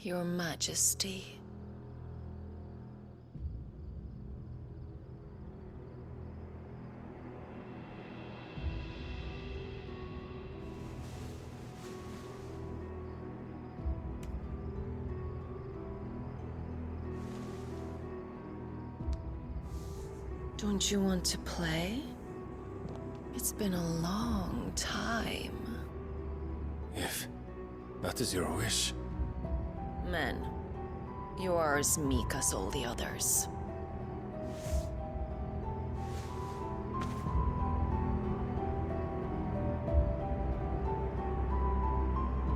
Your Majesty. Don't you want to play? It's been a long time. If that is your wish. Men, you are as meek as all the others.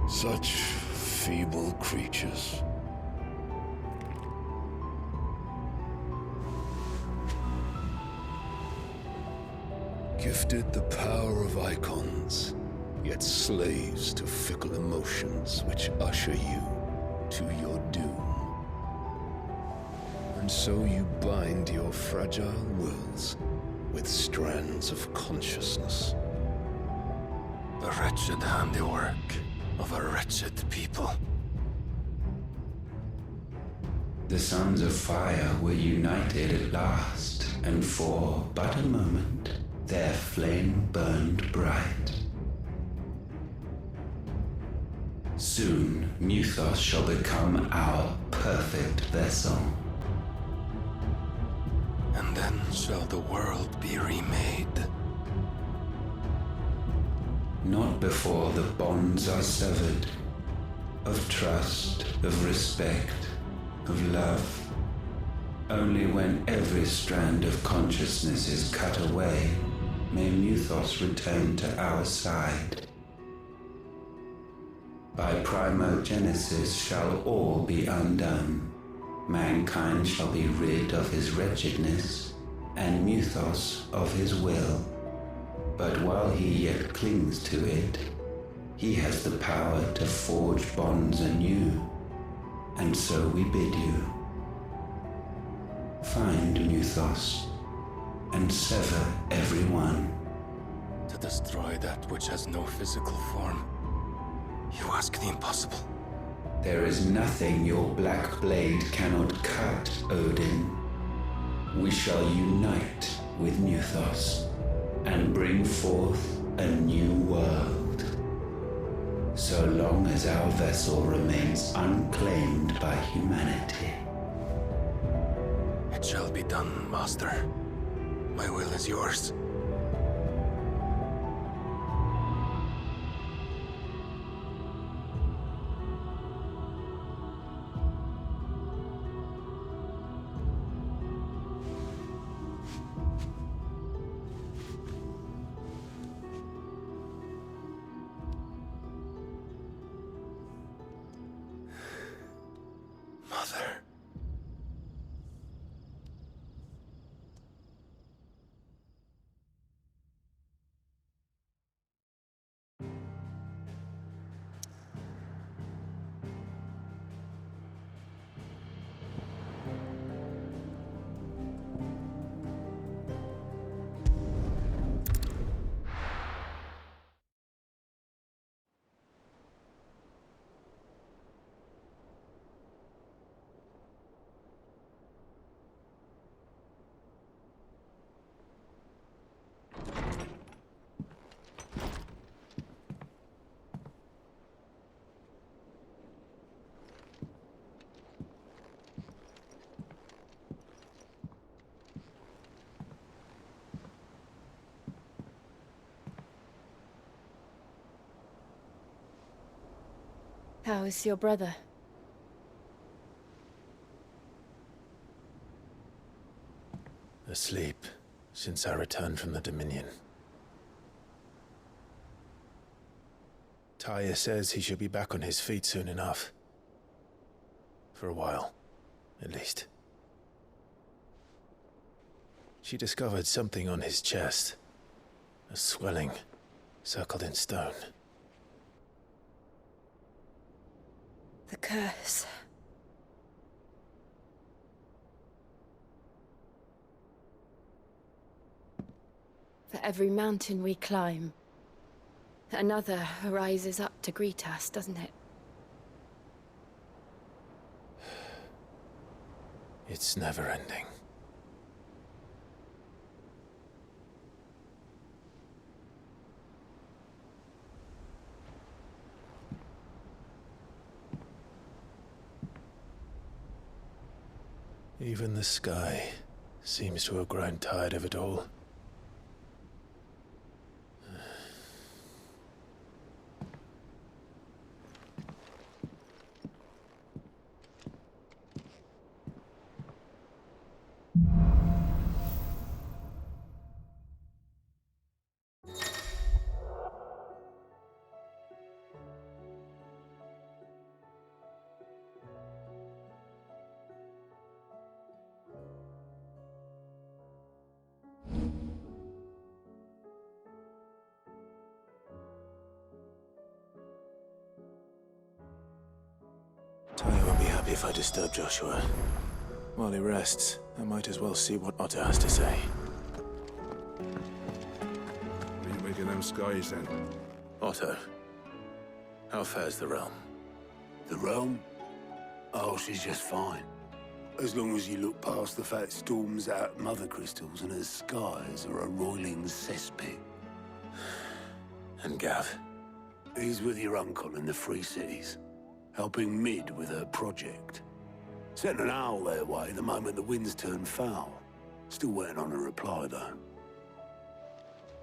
Such feeble creatures. Gifted the power of icons, yet slaves to fickle emotions which usher you to your doom. And so you bind your fragile wills with strands of consciousness. The wretched handiwork of a wretched people. The Sons of Fire were united at last, and for but a moment, their flame burned bright. Soon, Mythos shall become our perfect vessel. And then shall the world be remade. Not before the bonds are severed, of trust, of respect, of love. Only when every strand of consciousness is cut away, may Mythos return to our side. By primogenesis shall all be undone. Mankind shall be rid of his wretchedness, and Mythos of his will. But while he yet clings to it, he has the power to forge bonds anew. And so we bid you, find Mythos, and sever every one. To destroy that which has no physical form. You ask the impossible. There is nothing your black blade cannot cut, Odin. We shall unite with Mythos and bring forth a new world. So long as our vessel remains unclaimed by humanity. It shall be done, Master. My will is yours. Mother. How is your brother? Asleep since I returned from the Dominion. Taya says he should be back on his feet soon enough. For a while, at least. She discovered something on his chest. A swelling, circled in stone. The curse. For every mountain we climb, another rises up to greet us, doesn't it? It's never ending. Even the sky seems to have grown tired of it all. Tony won't be happy if I disturb Joshua. While he rests, I might as well see what Otto has to say. What are you making them skies then? Otto, how fares the realm? The realm? Oh, she's just fine. As long as you look past the fat storms out mother crystals and her skies are a roiling cesspit. And Gav? He's with your uncle in the Free Cities, helping Mid with her project. Sent an owl their way the moment the winds turned foul. Still waiting on a reply, though.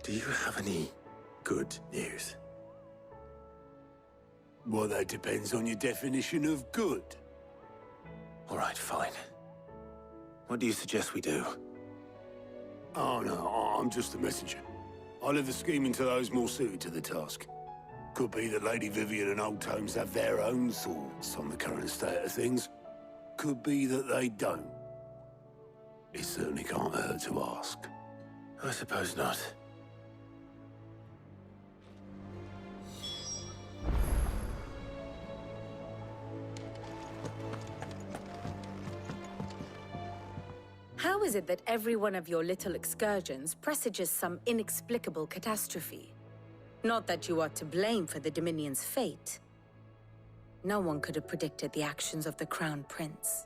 Do you have any good news? Well, that depends on your definition of good. All right, fine. What do you suggest we do? Oh, no, I'm just a messenger. I leave the scheming to those more suited to the task. Could be that Lady Vivian and Old Tomes have their own thoughts on the current state of things. Could be that they don't. It certainly can't hurt to ask. I suppose not. How is it that every one of your little excursions presages some inexplicable catastrophe? Not that you are to blame for the Dominion's fate. No one could have predicted the actions of the Crown Prince.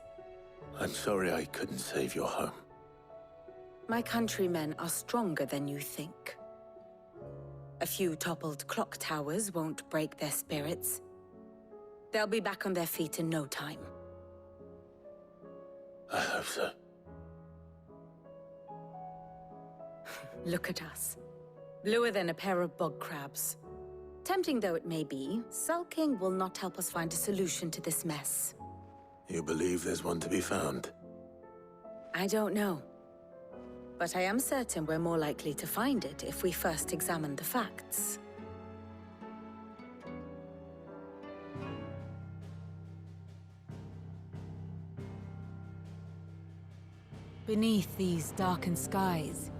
I'm sorry I couldn't save your home. My countrymen are stronger than you think. A few toppled clock towers won't break their spirits. They'll be back on their feet in no time. I hope so. Look at us. Bluer than a pair of bog crabs. Tempting though it may be, sulking will not help us find a solution to this mess. You believe there's one to be found? I don't know. But I am certain we're more likely to find it if we first examine the facts. Beneath these darkened skies,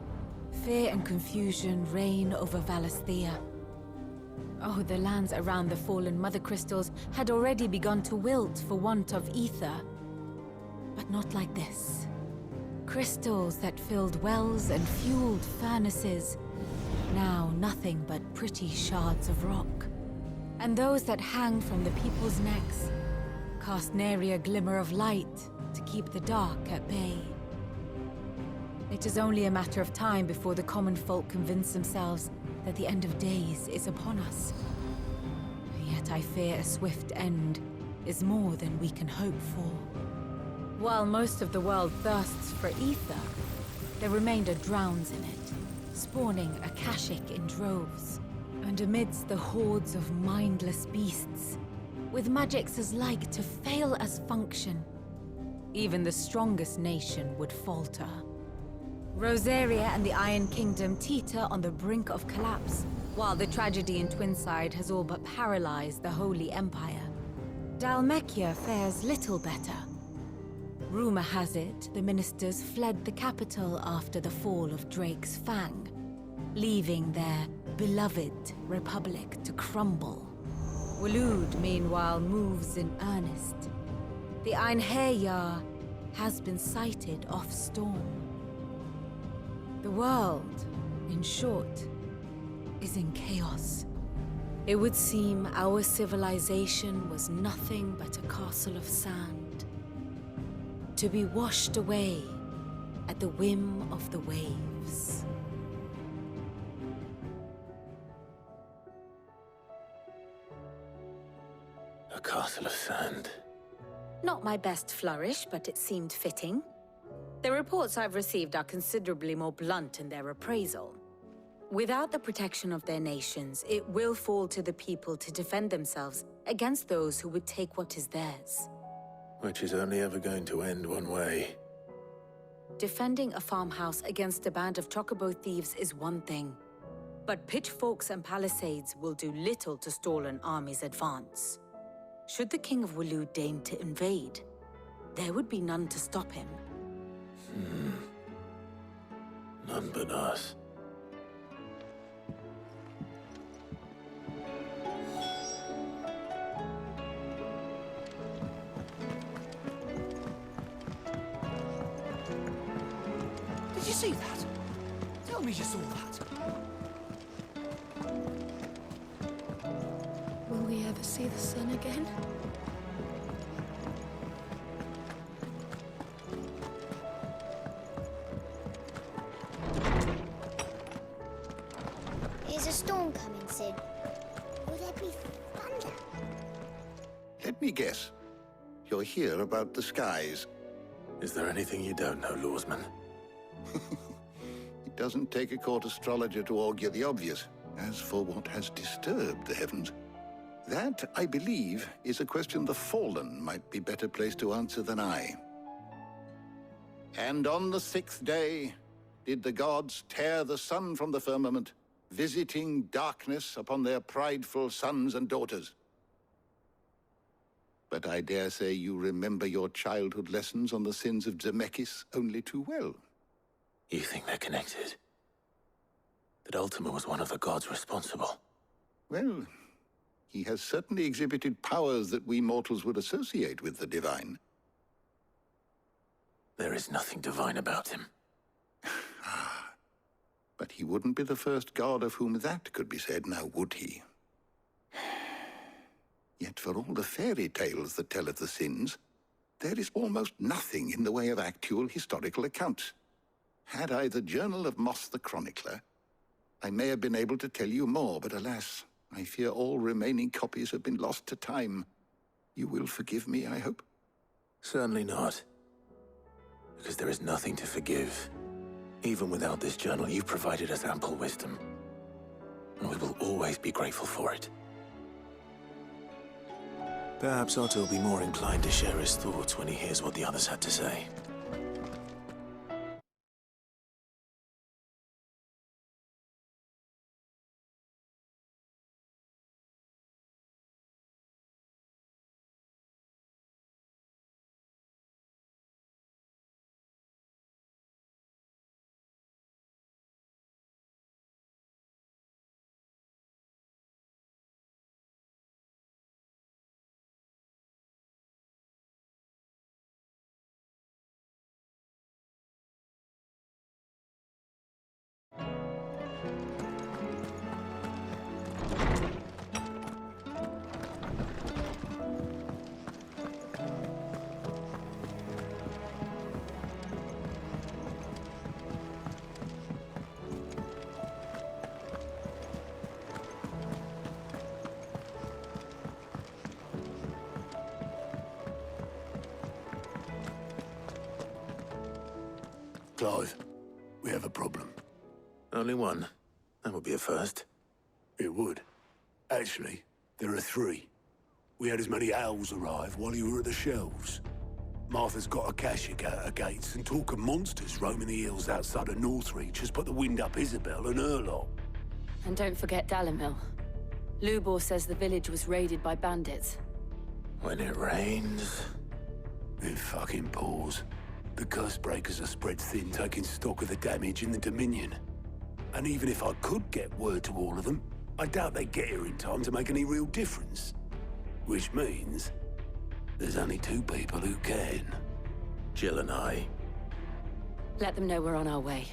fear and confusion reign over Valisthea. Oh, the lands around the fallen Mother Crystals had already begun to wilt for want of ether. But not like this. Crystals that filled wells and fueled furnaces, now nothing but pretty shards of rock. And those that hang from the people's necks cast nary a glimmer of light to keep the dark at bay. It is only a matter of time before the common folk convince themselves that the end of days is upon us. Yet I fear a swift end is more than we can hope for. While most of the world thirsts for ether, the remainder drowns in it, spawning Akashic in droves. And amidst the hordes of mindless beasts, with magics as like to fail as function, even the strongest nation would falter. Rosaria and the Iron Kingdom teeter on the brink of collapse, while the tragedy in Twinside has all but paralyzed the Holy Empire. Dhalmekia fares little better. Rumor has it the ministers fled the capital after the fall of Drake's Fang, leaving their beloved republic to crumble. Waloed, meanwhile, moves in earnest. The Einherjar has been sighted off-storm. The world, in short, is in chaos. It would seem our civilization was nothing but a castle of sand. to be washed away at the whim of the waves. A castle of sand. Not my best flourish, but it seemed fitting. The reports I've received are considerably more blunt in their appraisal. Without the protection of their nations, it will fall to the people to defend themselves against those who would take what is theirs. Which is only ever going to end one way. Defending a farmhouse against a band of chocobo thieves is one thing, but pitchforks and palisades will do little to stall an army's advance. Should the King of Waloed deign to invade, there would be none to stop him. None but us. Did you see that? Tell me you saw that. Will we ever see the sun again? Is a storm coming soon? Will there be thunder? Let me guess. You're here about the skies. Is there anything you don't know, Lawsman? It doesn't take a court astrologer to augur the obvious. As for what has disturbed the heavens, that, I believe, is a question the Fallen might be better placed to answer than I. And on the 6th day did the gods tear the sun from the firmament, visiting darkness upon their prideful sons and daughters. But I dare say you remember your childhood lessons on the sins of Zemeckis only too well. You think they're connected? That Ultima was one of the gods responsible? Well, he has certainly exhibited powers that we mortals would associate with the divine. There is nothing divine about him. But he wouldn't be the first god of whom that could be said, now would he? Yet for all the fairy tales that tell of the sins, there is almost nothing in the way of actual historical accounts. Had I the Journal of Moss the Chronicler, I may have been able to tell you more, but alas, I fear all remaining copies have been lost to time. You will forgive me, I hope? Certainly not. Because there is nothing to forgive. Even without this journal, you provided us ample wisdom. And we will always be grateful for it. Perhaps Otto will be more inclined to share his thoughts when he hears what the others had to say. Clive, we have a problem. Only one. That would be a first. It would. Actually, there are 3. We had as many owls arrive while you were at the shelves. Martha's got a Kashik at her gates, and talk of monsters roaming the hills outside of Northreach has put the wind up Isabel and her lot. And don't forget Dalimil. Lubor says the village was raided by bandits. When it rains... It fucking pours. The Cursebreakers are spread thin, taking stock of the damage in the Dominion. And even if I could get word to all of them, I doubt they'd get here in time to make any real difference. Which means there's only 2 people who can. Jill and I. Let them know we're on our way.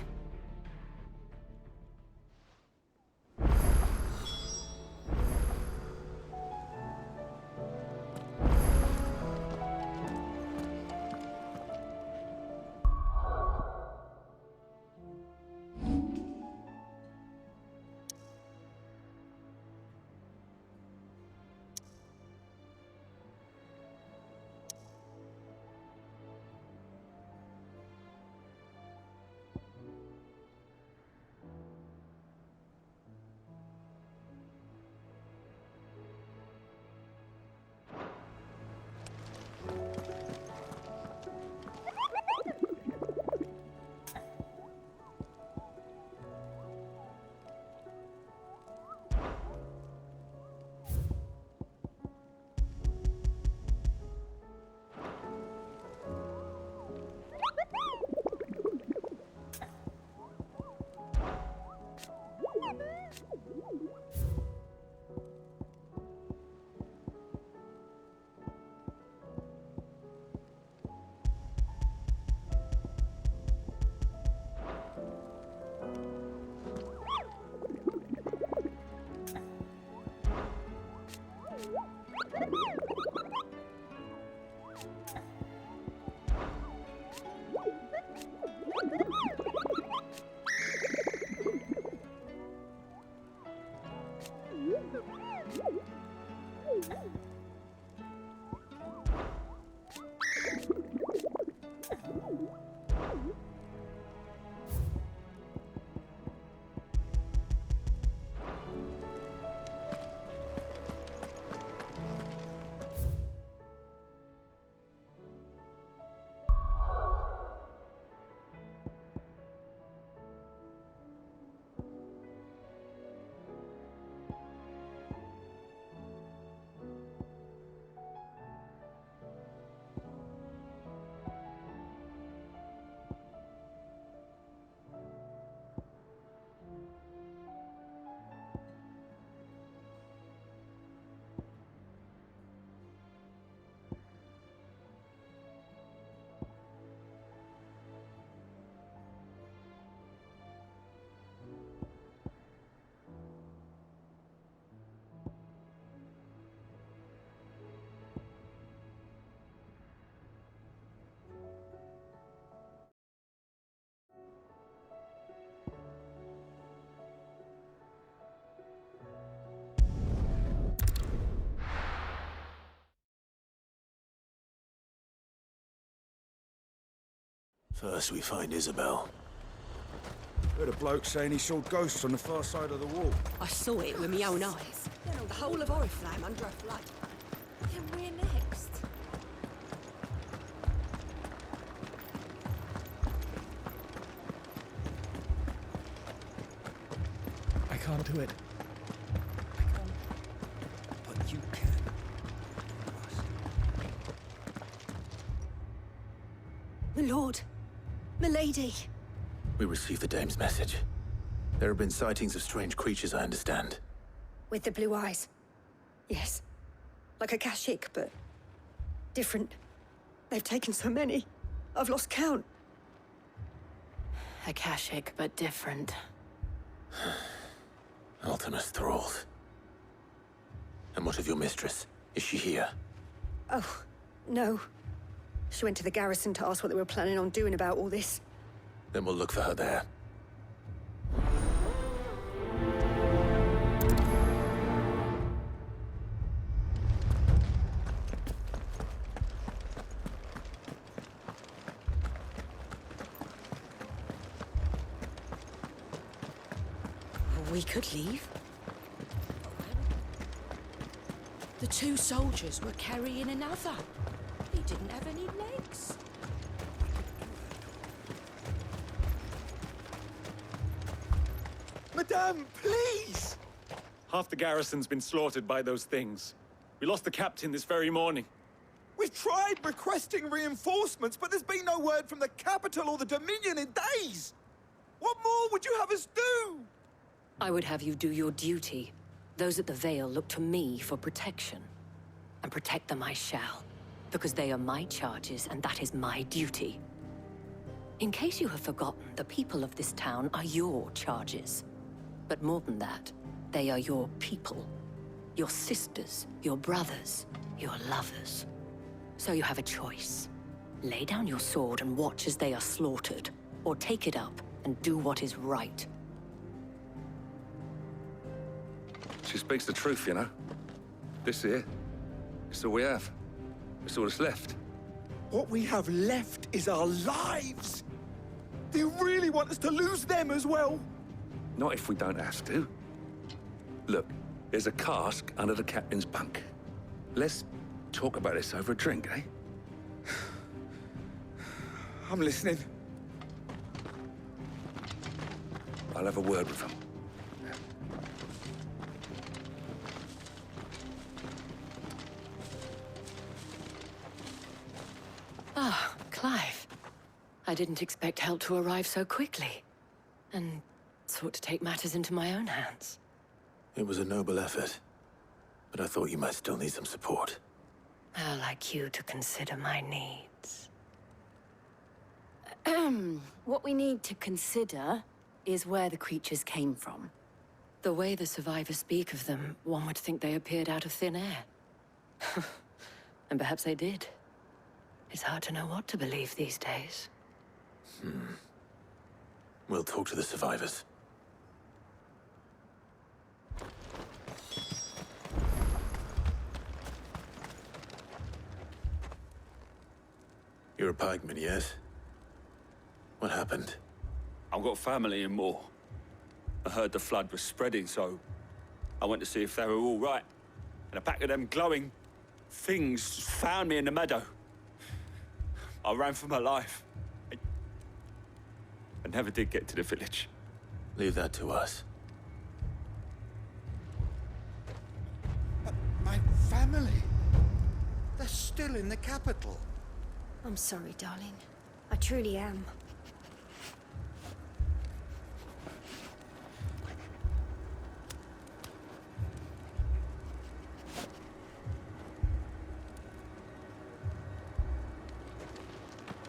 First we find Isabel. Heard a bloke saying he saw ghosts on the far side of the wall. I saw it with my own eyes. The whole of Oriflamme under a flood. Then we're next. I can't do it. I can't. But you can. My lord. Milady. We received the dame's message. There have been sightings of strange creatures, I understand. With the blue eyes. Yes. Like a Kashyyyk, but different. They've taken so many. I've lost count. Akashic, but different. Ultimus thralls. And what of your mistress? Is she here? Oh, no. She went to the garrison to ask what they were planning on doing about all this. Then we'll look for her there. We could leave. The two soldiers were carrying another. He didn't have any legs. Madame, please! Half the garrison's been slaughtered by those things. We lost the captain this very morning. We've tried requesting reinforcements, but there's been no word from the capital or the Dominion in days! What more would you have us do? I would have you do your duty. Those at the Vale look to me for protection. And protect them I shall. Because they are my charges, and that is my duty. In case you have forgotten, the people of this town are your charges. But more than that, they are your people. Your sisters, your brothers, your lovers. So you have a choice. Lay down your sword and watch as they are slaughtered, or take it up and do what is right. She speaks the truth, you know. This here, it's all we have. It's all that's left. What we have left is our lives! Do you really want us to lose them as well? Not if we don't have to. Look, there's a cask under the captain's bunk. Let's talk about this over a drink, eh? I'm listening. I'll have a word with him. Ah, Clive. I didn't expect help to arrive so quickly. And sought to take matters into my own hands. It was a noble effort. But I thought you might still need some support. I'd like you to consider my needs. What we need to consider is where the creatures came from. The way the survivors speak of them, one would think they appeared out of thin air. And perhaps they did. It's hard to know what to believe these days. We'll talk to the survivors. You're a pikeman, yes? What happened? I've got family in Moor. I heard the flood was spreading, so I went to see if they were all right. And a pack of them glowing things found me in the meadow. I ran for my life. I never did get to the village. Leave that to us. But my family... they're still in the capital. I'm sorry, darling. I truly am.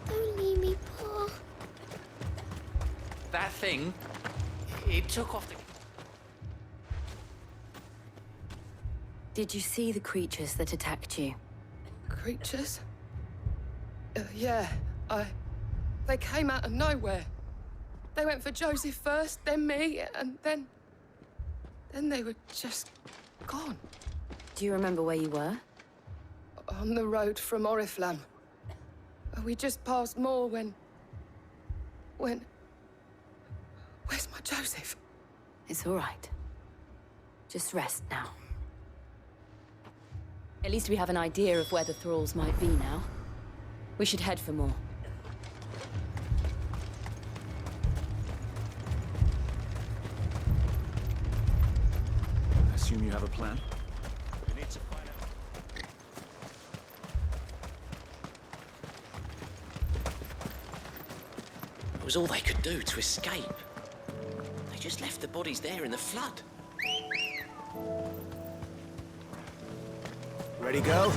Don't leave me, Paul. That thing, it took off the... Did you see the creatures that attacked you? Creatures? Yeah, they came out of nowhere. They went for Joseph first, then me, and then they were just gone. Do you remember where you were? On the road from Oriflamme. We just passed Moor when Where's my Joseph? It's all right. Just rest now. At least we have an idea of where the thralls might be now. We should head for more. I assume you have a plan? We need to find out. It was all they could do to escape. They just left the bodies there in the flood. Ready, girl?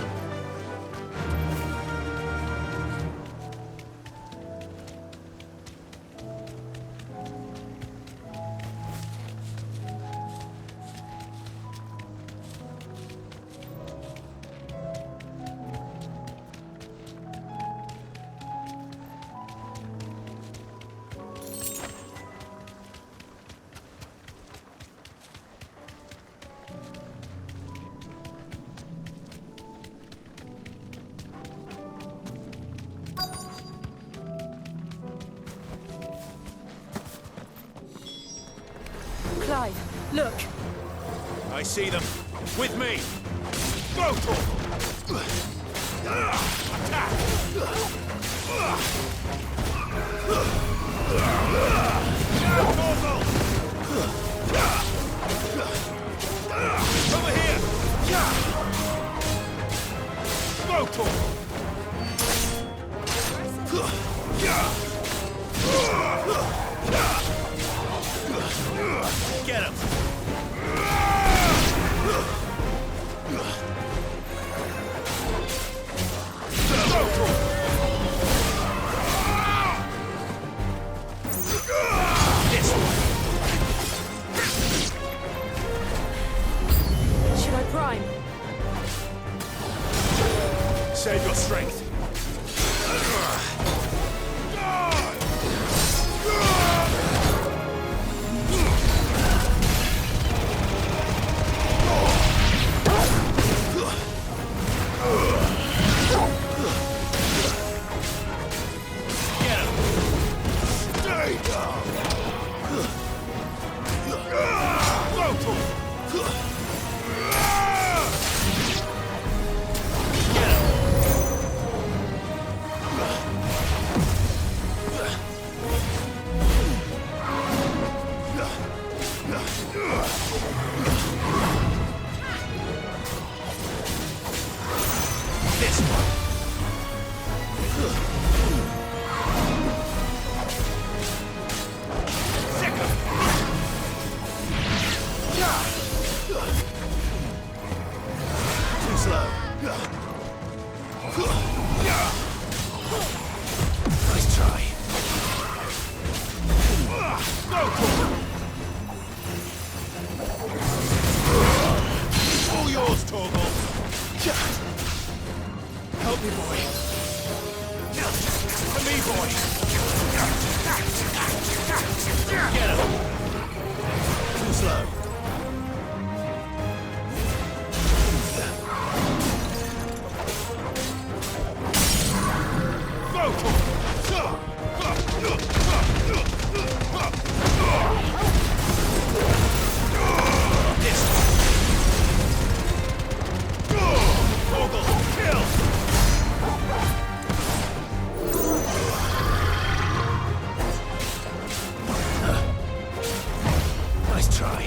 Clive, look! I see them. With me! Go, Torgal! Attack! Torgal! Over here! Go, Torgal! Get him! Should I prime? Save your strength. Nice try. All yours, Torgal. Help me, boy. To me, boy. Get him. Too slow. Nice try.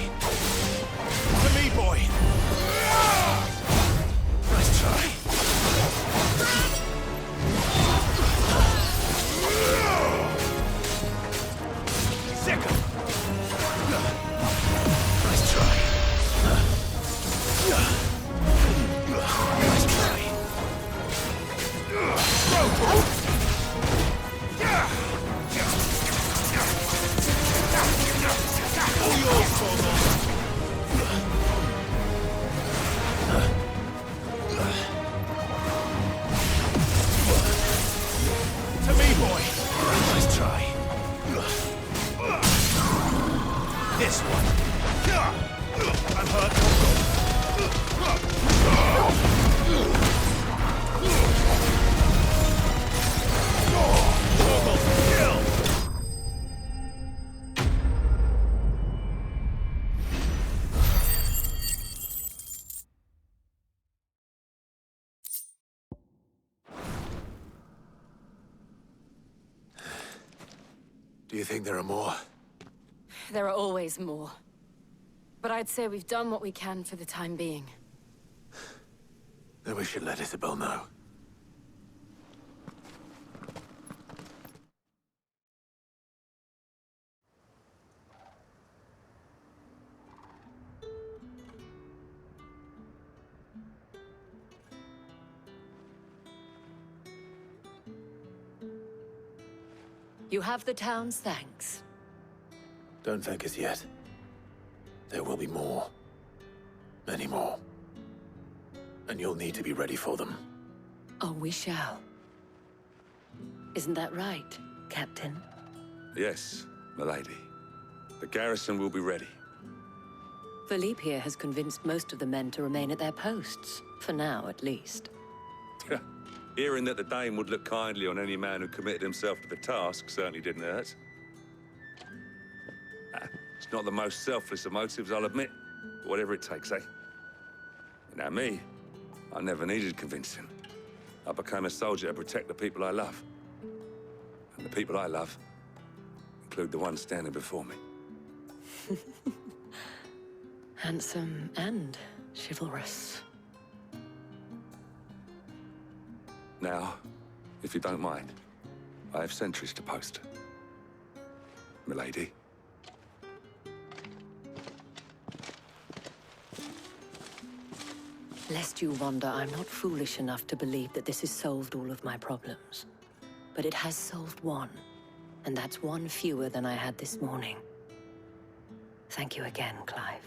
Do you think there are more? There are always more. But I'd say we've done what we can for the time being. Then we should let Isabel know. You have the town's thanks. Don't thank us yet. There will be more. Many more. And you'll need to be ready for them. Oh, we shall. Isn't that right, Captain? Yes, milady. The garrison will be ready. Philippe here has convinced most of the men to remain at their posts. For now, at least. Hearing that the Dane would look kindly on any man who committed himself to the task certainly didn't hurt. It's not the most selfless of motives, I'll admit. But whatever it takes, eh? Now me, I never needed convincing. I became a soldier to protect the people I love. And the people I love include the ones standing before me. Handsome and chivalrous. Now, if you don't mind, I have sentries to post. Milady. Lest you wonder, I'm not foolish enough to believe that this has solved all of my problems. But it has solved one, and that's one fewer than I had this morning. Thank you again, Clive.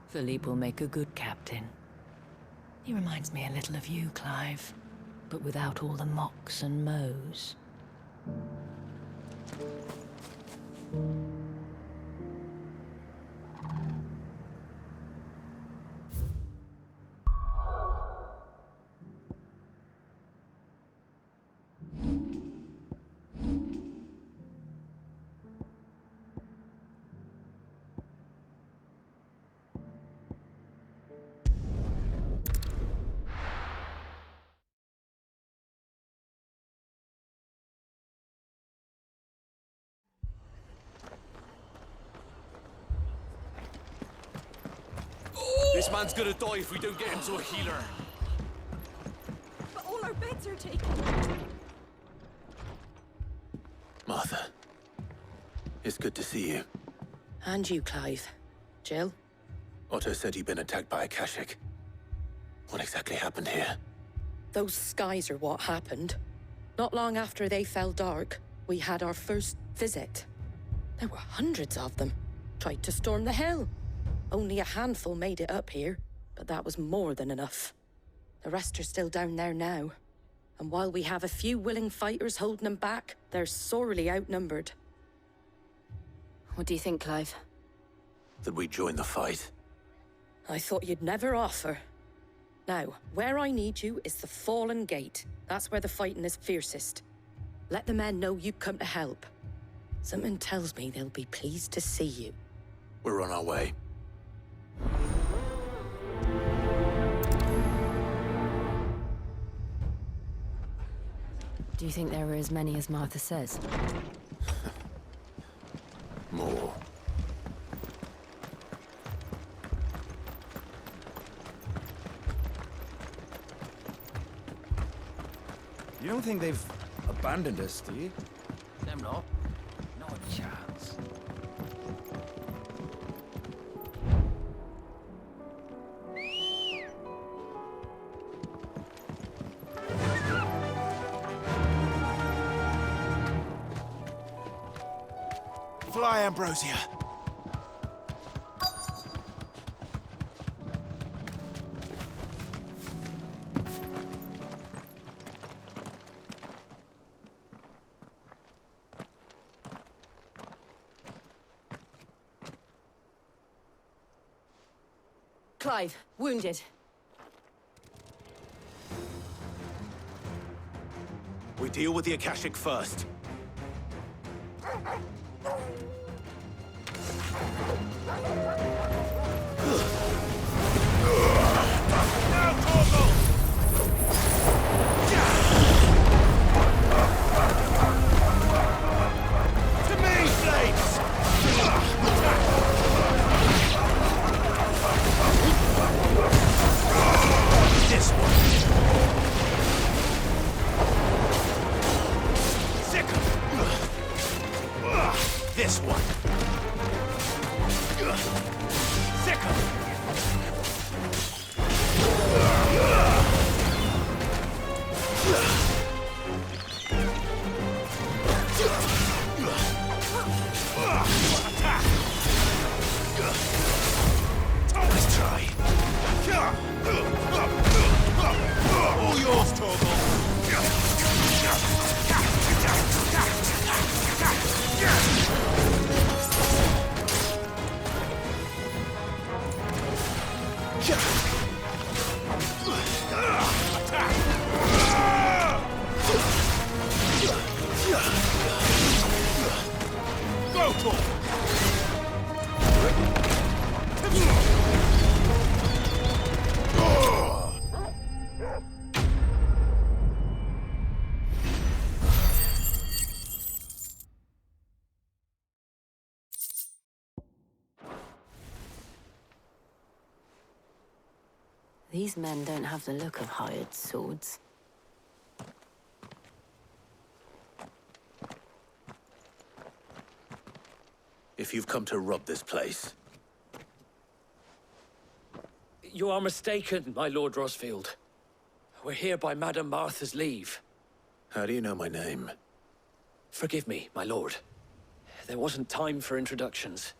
Philippe will make a good captain. He reminds me a little of you, Clive, but without all the mocks and mows. This man's gonna die if we don't get him to a healer. But all our beds are taken. Martha, it's good to see you. And you, Clive. Jill? Otto said you'd been attacked by a Kashik. What exactly happened here? Those skies are what happened. Not long after they fell dark, we had our first visit. There were hundreds of them. Tried to storm the hill. Only a handful made it up here, but that was more than enough. The rest are still down there now. And while we have a few willing fighters holding them back, they're sorely outnumbered. What do you think, Clive? That we join the fight? I thought you'd never offer. Now, where I need you is the Fallen Gate. That's where the fighting is fiercest. Let the men know you come to help. Something tells me they'll be pleased to see you. We're on our way. Do you think there are as many as Martha says? More. You don't think they've abandoned us, do you? Them not. Not a chance. Fly, Ambrosia. Clive, wounded. We deal with the Akashic first. To me, Flames! This one. This one. Sick. Let's try. All yours, Torgal. Go, Tor! These men don't have the look of hired swords. If you've come to rob this place, You are mistaken, my Lord Rosfield. We're here by Madame Martha's leave. how do you know my name? Forgive me, my lord. There wasn't time for introductions.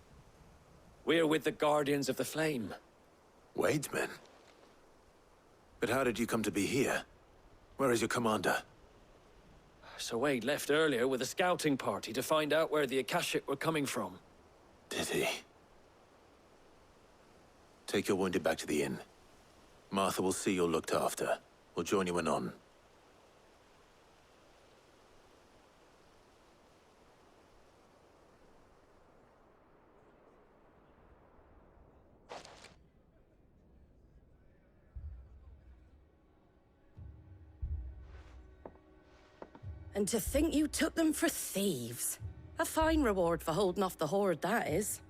We're with the Guardians of the Flame. Wade's men? But how did you come to be here? Where is your commander? Sir Wade left earlier with a scouting party to find out where the Akashic were coming from. Did he? Take your wounded back to the inn. Martha will see you're looked after. We'll join you anon. And to think you took them for thieves. A fine reward for holding off the horde, that is.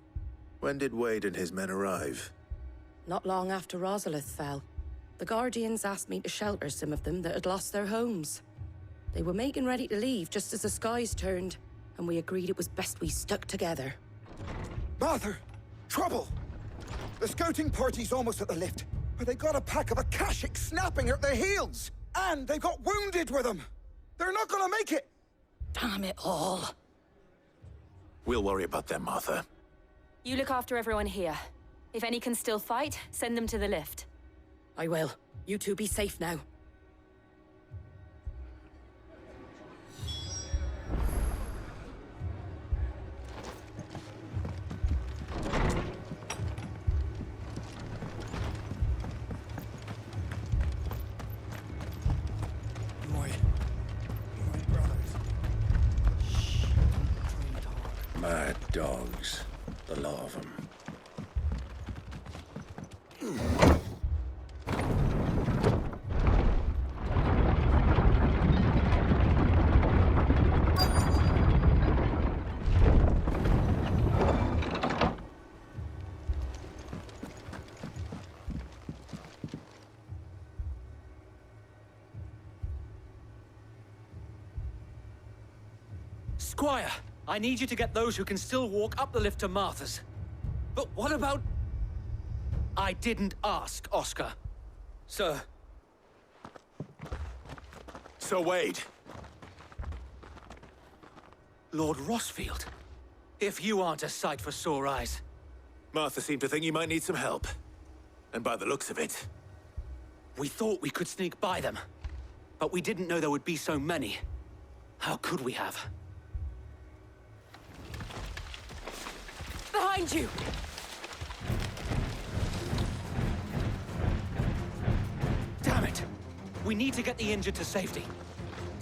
When did Wade and his men arrive? Not long after Rosalith fell. The Guardians asked me to shelter some of them that had lost their homes. They were making ready to leave just as the skies turned, and we agreed it was best we stuck together. Martha! Trouble! The scouting party's almost at the lift, but they got a pack of Akashic snapping at their heels! And they've got wounded with them! They're not gonna make it! Damn it all. We'll worry about them, Martha. You look after everyone here. If any can still fight, send them to the lift. I will. You two be safe now. Mad dogs. The lot of them. Squire, I need you to get those who can still walk up the lift to Martha's. But what about... I didn't ask, Oscar. Sir. Sir Wade. Lord Rosfield. If you aren't a sight for sore eyes. Martha seemed to think you might need some help. And by the looks of it... We thought we could sneak by them. But we didn't know there would be so many. How could we have? Behind you! Damn it! We need to get the injured to safety.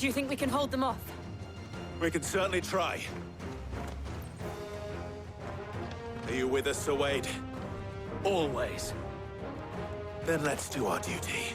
Do you think we can hold them off? We can certainly try. Are you with us, Sir Wade? Always. Then let's do our duty.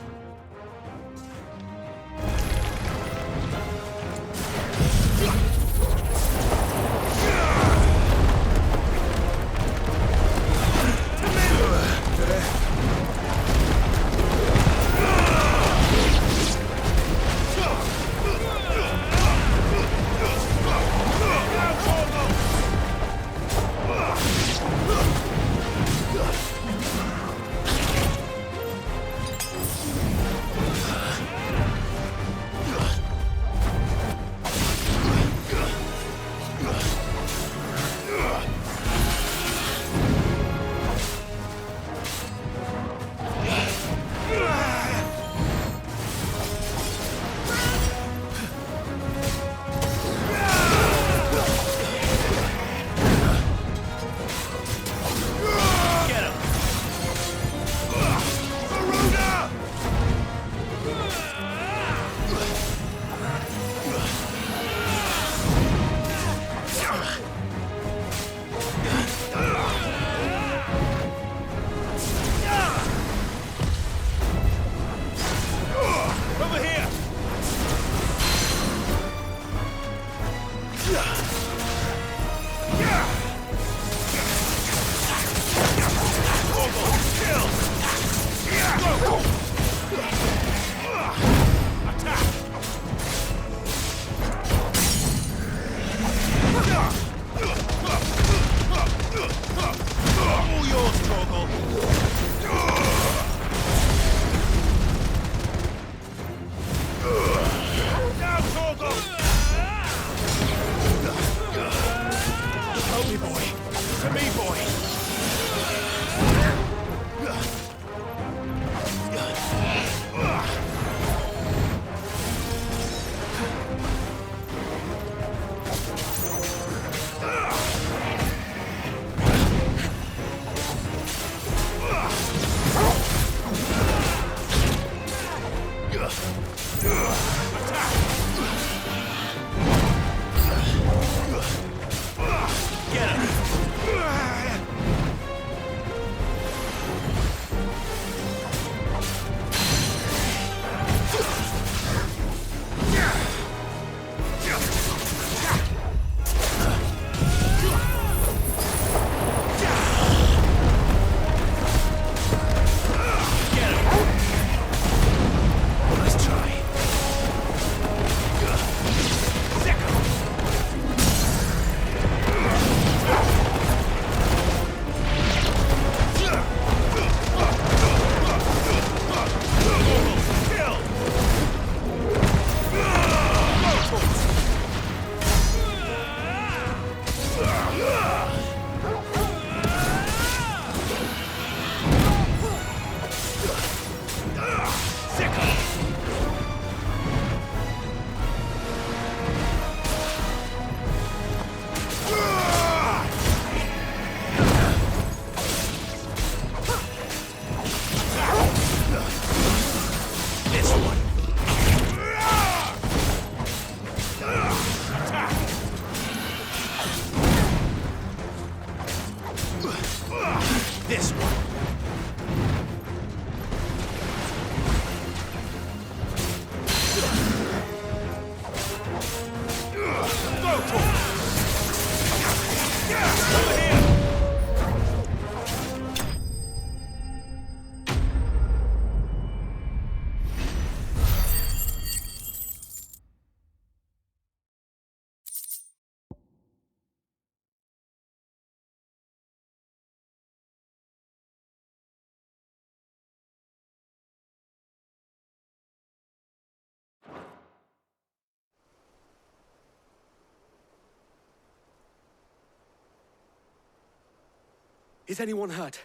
Is anyone hurt?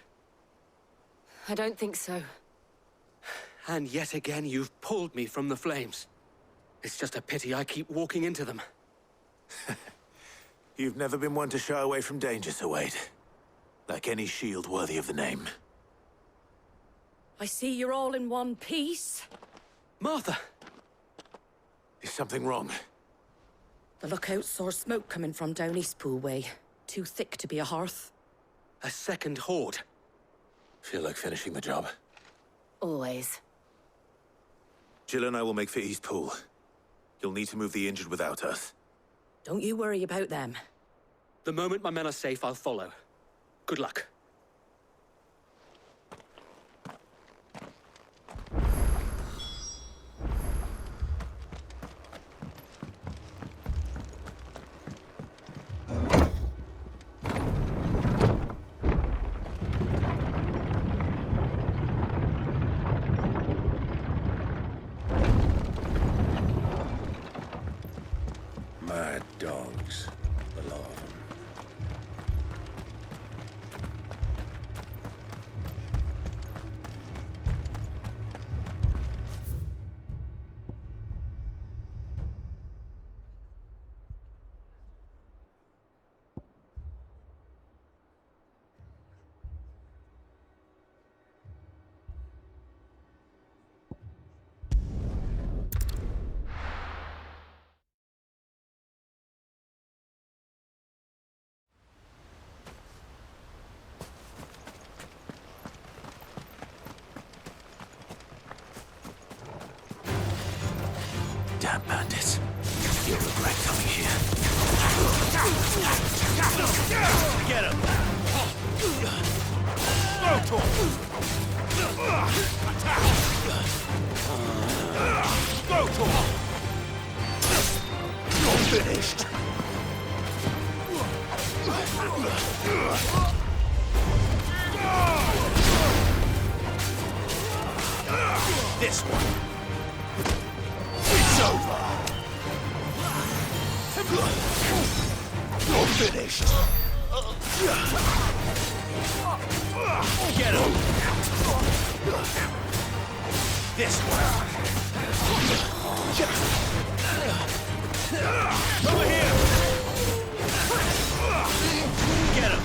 I don't think so. And yet again, you've pulled me from the flames. It's just a pity I keep walking into them. You've never been one to shy away from danger, Sir Wade. Like any shield worthy of the name. I see you're all in one piece. Martha! Is something wrong? The lookout saw smoke coming from down Eastpool way. Too thick to be a hearth. A second horde. Feel like finishing the job? Always. Jill and I will make for Eastpool. You'll need to move the injured without us. Don't you worry about them. The moment my men are safe, I'll follow. Good luck. Mad dogs, the lot of them. Damn bandits. You'll regret coming here. Get him! Go to him! Attack! Go to him! You're finished! This one! It's over! You're finished! Get him! This one! Over here! Get him!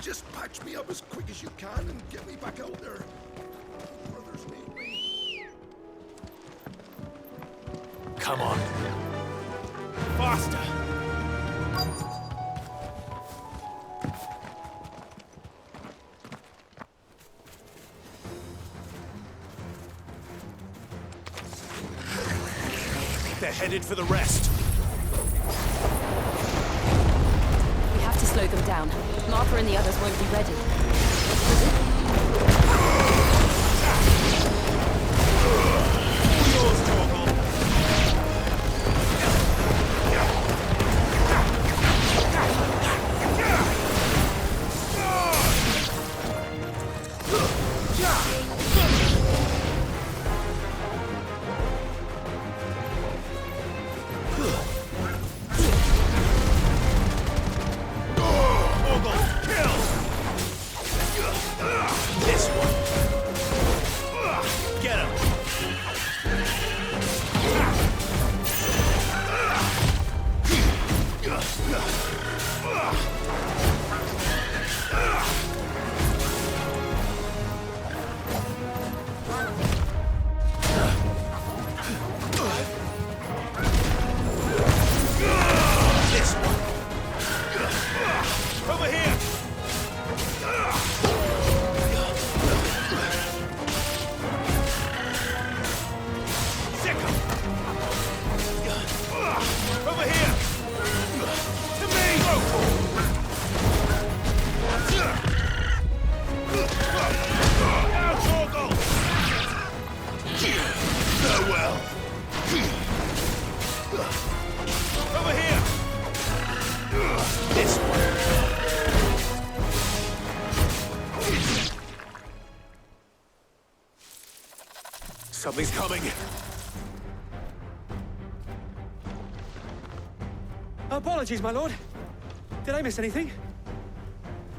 Just patch me up as quick as you can and get me back out there. Brothers need me. Come on. Faster! They're headed for the rest. We have to slow them down. Martha and the others won't be ready. This Something's coming! Apologies, my lord. Did I miss anything?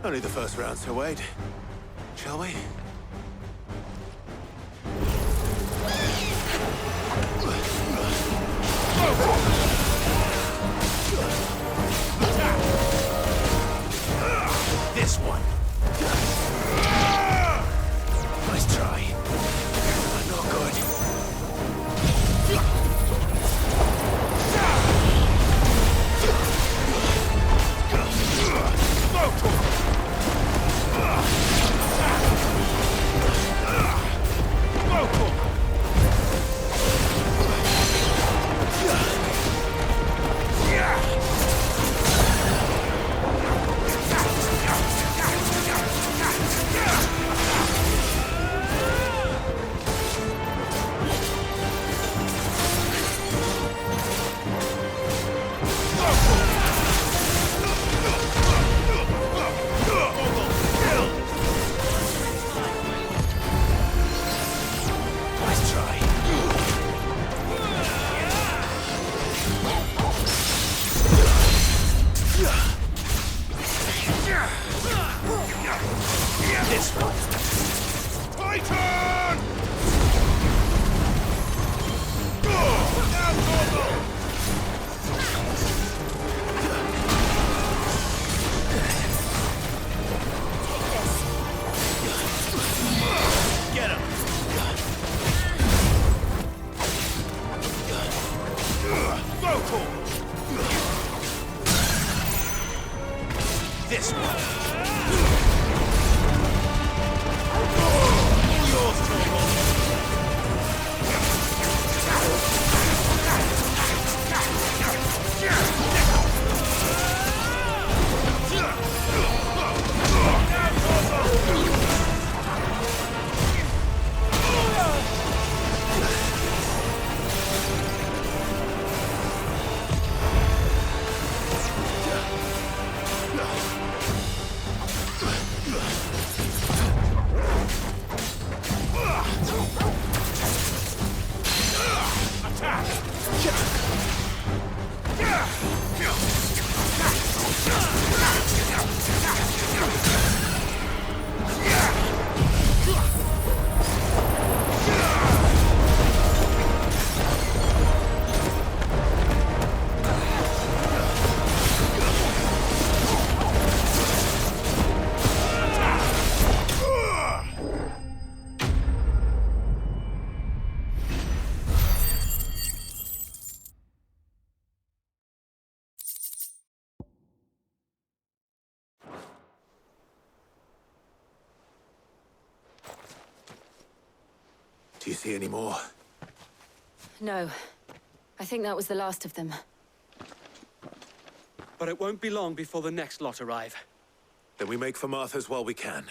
Only the first round, Sir Wade. Shall we? This one. Nice try. Not good. This one. Titan! Get him! Vocal! This one. Do you see any more? No. I think that was the last of them. But it won't be long before the next lot arrive. Then we make for Martha's while we can.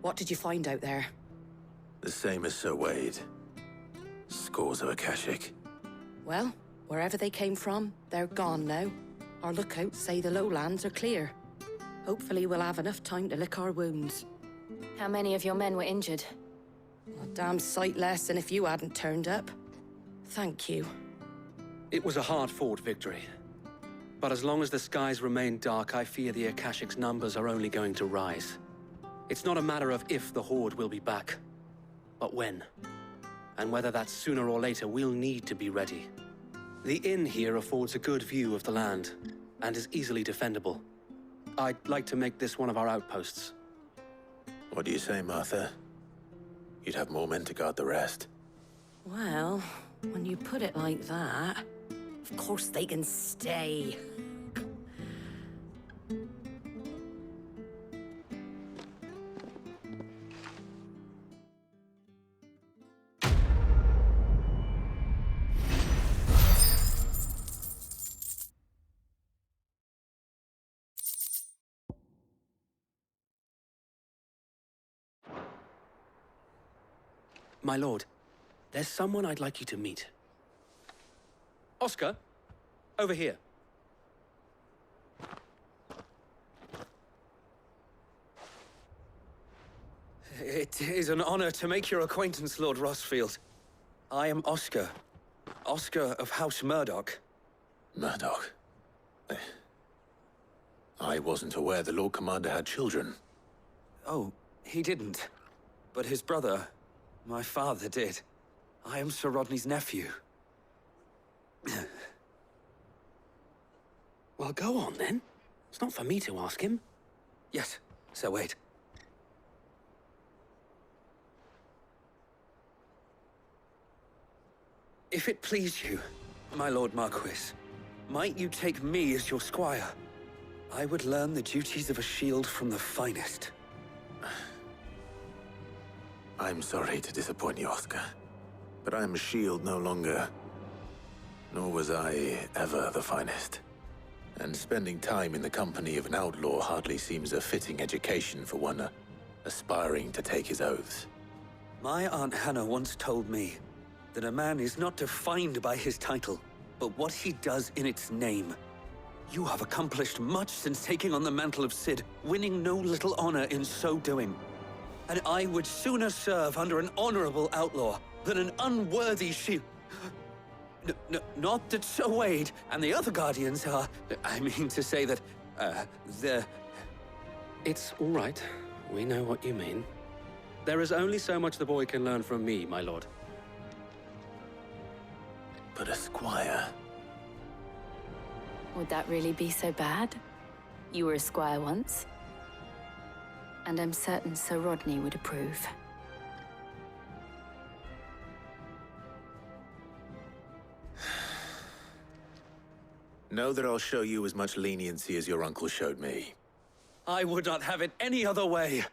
What did you find out there? The same as Sir Wade. Scores of Akashic. Well, wherever they came from, they're gone now. Our lookouts say the lowlands are clear. Hopefully we'll have enough time to lick our wounds. How many of your men were injured? A damn sight less than if you hadn't turned up. Thank you. It was a hard-fought victory. But as long as the skies remain dark, I fear the Akashic's numbers are only going to rise. It's not a matter of if the Horde will be back, but when. And whether that's sooner or later, we'll need to be ready. The inn here affords a good view of the land, and is easily defendable. I'd like to make this one of our outposts. What do you say, Martha? You'd have more men to guard the rest. Well, when you put it like that, of course they can stay. My lord, There's someone I'd like you to meet. Oscar, over here. It is an honor to make your acquaintance, Lord Rossfield. I am Oscar. Oscar of House Murdoch. Murdoch? I wasn't aware the Lord Commander had children. Oh, he didn't. But his brother, my father, did. I am Sir Rodney's nephew. Well, go on, then. It's not for me to ask him. Yes, Sir Wade. If it please you, my Lord Marquis, might you take me as your squire? I would learn the duties of a shield from the finest. I'm sorry to disappoint you, Oscar, but I am a shield no longer. Nor was I ever the finest. And spending time in the company of an outlaw hardly seems a fitting education for one aspiring to take his oaths. My Aunt Hannah once told me that a man is not defined by his title, but what he does in its name. You have accomplished much since taking on the mantle of Cid, winning no little honor in so doing. And I would sooner serve under an honorable outlaw than an unworthy shield. Not that Sir Wade and the other Guardians are... I mean to say that, they're... It's all right. We know what you mean. There is only so much the boy can learn from me, my lord. But a squire... Would that really be so bad? You were a squire once. And I'm certain Sir Rodney would approve. Know that I'll show you as much leniency as your uncle showed me. I would not have it any other way.